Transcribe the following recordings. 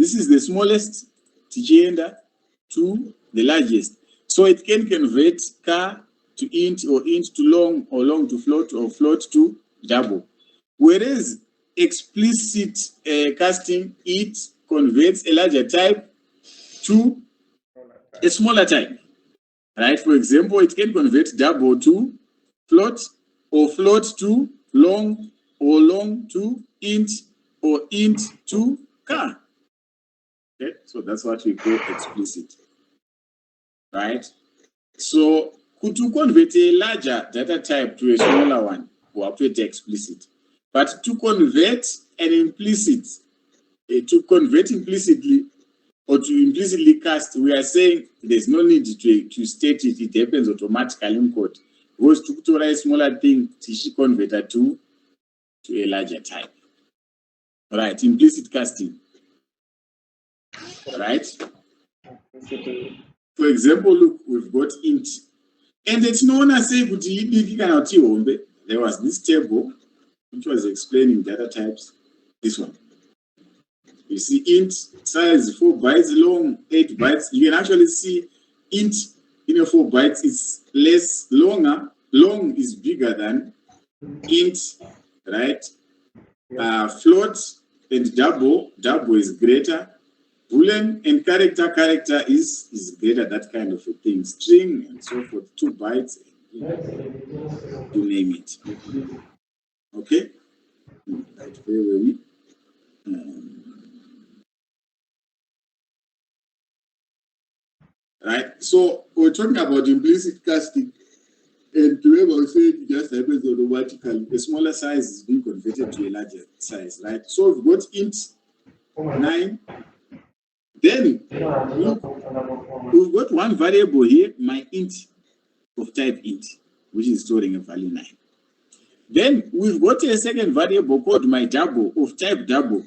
This is the smallest tichienda to the largest. So it can convert car to int, or int to long, or long to float, or float to double. Whereas explicit casting, it converts a larger type to a smaller type. Right? For example, it can convert double to float, or float to long, or long to int, or int to car. Okay, so that's what we call explicit. Right? So to convert a larger data type to a smaller one, we have to explicit. But to convert an implicit, to convert implicitly, or to implicitly cast, we are saying there's no need to state it. It happens automatically in code. Because to write a smaller thing, to convert it to a larger type. Right, implicit casting. Right? For example, look, we've got int. And it's known as say, there was this table which was explaining data types. This one. You see int size 4 bytes long, 8 bytes. You can actually see int in a 4 bytes is less longer. Long is bigger than int, right? Float and double is greater. Boolean and character is greater, that kind of a thing. String and so forth, 2 bytes, you name it. Okay? Right, right, so we're talking about implicit casting, and remember, said it just happens automatically. The smaller size is being converted to a larger size, right? So we've got int 9. Then look, we've got one variable here, my int of type int, which is storing a value 9. Then we've got a second variable called my double of type double.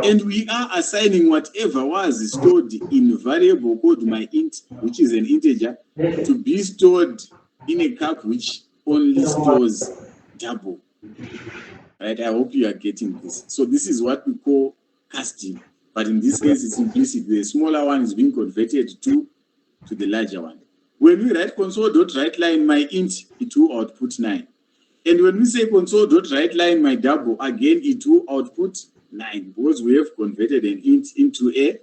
And we are assigning whatever was stored in variable called my int, which is an integer, to be stored in a cap which only stores double. Right? I hope you are getting this. So this is what we call casting. But in this case, it's implicit. The smaller one is being converted to the larger one. When we write console.writeLine my int, it will output 9. And when we say console.writeLine my double, again, it will output 9, because we have converted an int into a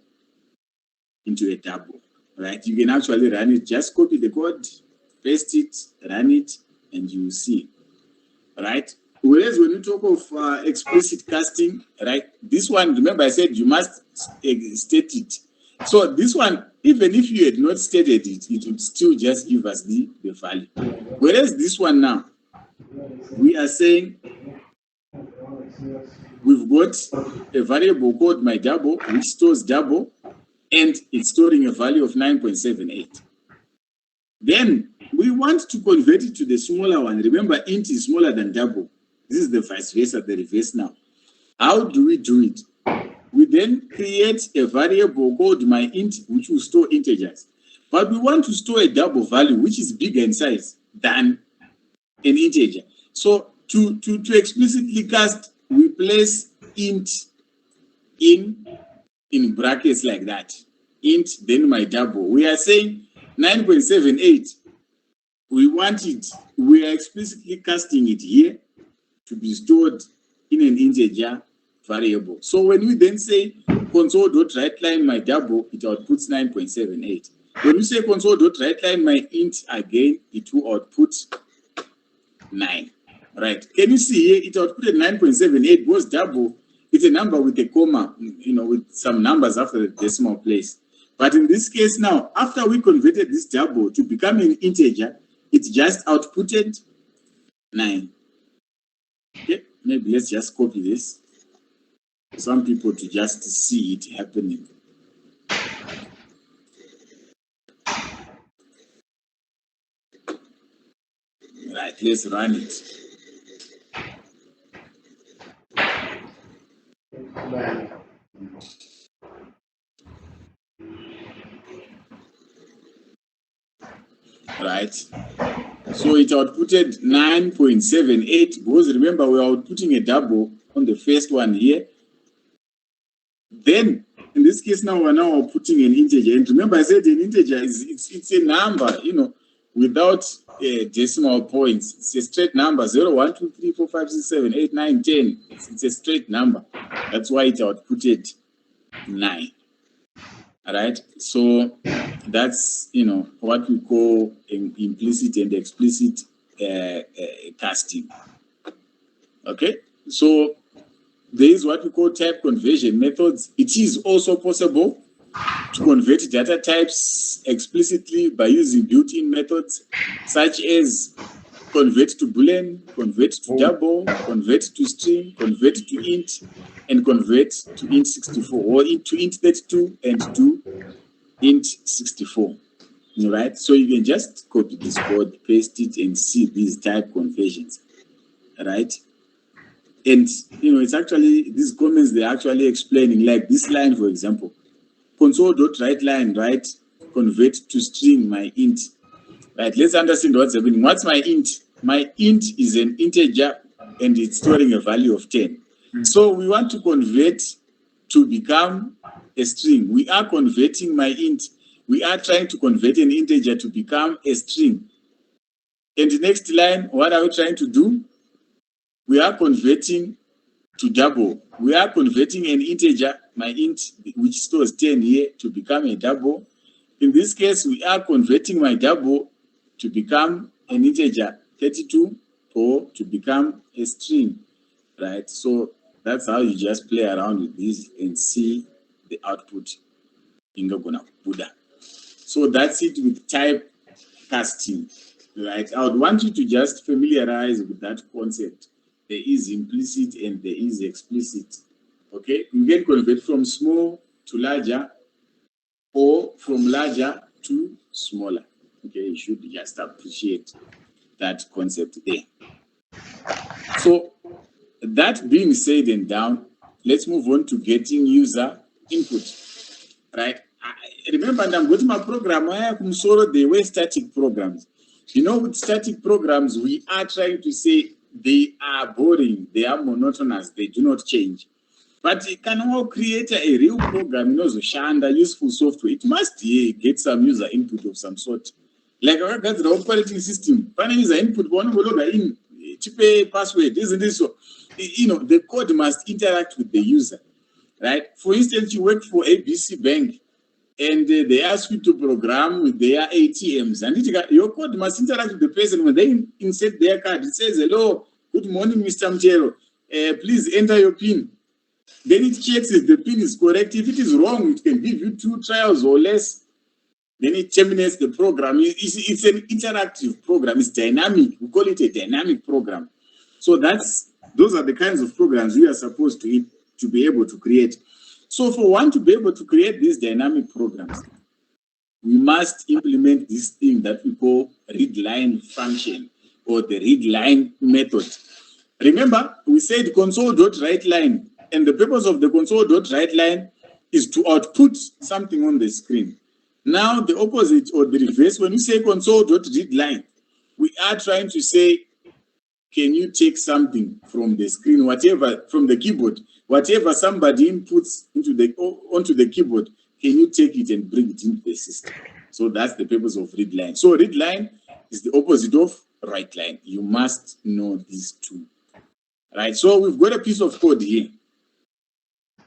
double. Right? You can actually run it. Just copy the code, paste it, run it, and you will see. Right? Whereas when you talk of explicit casting, right, this one, remember I said you must state it. So this one, even if you had not stated it, it would still just give us the value. Whereas this one now, we are saying we've got a variable called my double, which stores double, and it's storing a value of 9.78. Then we want to convert it to the smaller one. Remember, int is smaller than double. This is the vice versa, the reverse now. How do we do it? We then create a variable called my int, which will store integers. But we want to store a double value, which is bigger in size than an integer. So to explicitly cast, we place int in brackets like that. Int, then my double. We are saying 9.78. We want it, we are explicitly casting it here to be stored in an integer variable. So when we then say console.writeLine my double, it outputs 9.78. When we say console.writeLine my int, again, it will output 9. Right? Can you see here, it outputted 9.78 because double, it's a number with a comma, with some numbers after the decimal place. But in this case now, after we converted this double to become an integer, it just outputted 9. Okay, maybe let's just copy this. Some people to just see it happening. Right, let's run it. Right, so it outputted 9.78 because remember we are outputting a double on the first one here. Then In this case, now we're now putting an integer. And remember, I said an integer it's a number, without decimal points. It's a straight number: 0, 1, 2, 3, 4, 5, 6, 7, 8, 9, 10. It's a straight number. That's why it outputted 9. All right. So that's what we call implicit and explicit casting. Okay. So there is what we call type conversion methods. It is also possible to convert data types explicitly by using built-in methods such as convert to Boolean, convert to double, convert to string, convert to int, and convert to int64, or to int32 and to int64. All right, so you can just copy this code, paste it, and see these type conversions. All right, and it's actually these comments, they're actually explaining, like this line, for example, console.writeLine, right? Convert to string my int. Right, let's understand what's happening. What's my int? My int is an integer and it's storing a value of 10. So we want to convert to become a string. We are converting my int. We are trying to convert an integer to become a string. And the next line, what are we trying to do? We are converting to double. We are converting an integer, my int, which stores 10 here, to become a double. In this case, we are converting my double to become an integer, 32, or to become a string, right? So that's how you just play around with this and see the output in Buddha. So that's it with type casting, right? I would want you to just familiarize with that concept. There is implicit and there is explicit. Okay, you can convert from small to larger or from larger to smaller. Okay, you should just appreciate that concept there. So that being said and done, let's move on to getting user input. Right? Remember, I'm going to my program where they were static programs. With static programs, we are trying to say they are boring, they are monotonous, they do not change. But you can all create a real program, Shanda, useful software. It must get some user input of some sort. Like that's the operating system. User input, one will log in, pay password, isn't it so? The code must interact with the user, right? For instance, you work for ABC Bank, and they ask you to program with their ATMs, and your code must interact with the person when they insert their card. It says, "Hello, good morning, Mr. Mutero. Please enter your PIN." Then it checks if the PIN is correct. If it is wrong, it can give you 2 trials or less. Then it terminates the program. It's an interactive program. It's dynamic. We call it a dynamic program. So those are the kinds of programs we are supposed to be able to create. So for one to be able to create these dynamic programs, we must implement this thing that we call readline function or the readline method. Remember, we said console.writeLine, and the purpose of the console.writeLine is to output something on the screen. Now, the opposite or the reverse, when we say console.readLine, we are trying to say, can you take something from the screen, whatever, from the keyboard, whatever somebody inputs onto the keyboard, can you take it and bring it into the system? So that's the purpose of readline. So readline is the opposite of writeline. You must know these two. Right, so we've got a piece of code here.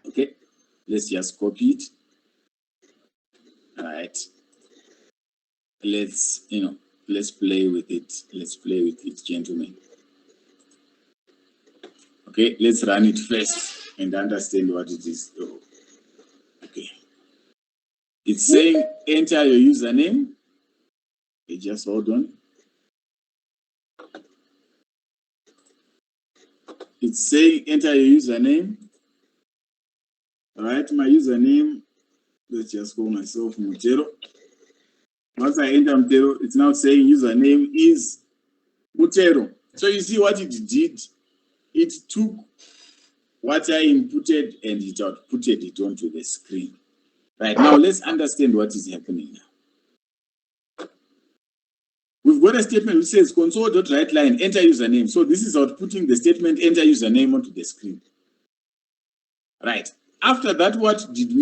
Okay, let's just copy it. All right, let's play with it. Let's play with it, gentlemen. Okay, let's run it first and understand what it is. Okay, it's saying enter your username. Okay, just hold on. It's saying enter your username. All right, my username, let's just call myself Mutero. Once I enter Mutero, it's now saying username is Mutero. So you see what it did? It took what I inputted and it outputted it onto the screen. Right, now let's understand what is happening now. We've got a statement which says console.writeLine, enter username. So this is outputting the statement enter username onto the screen. Right. After that, what did we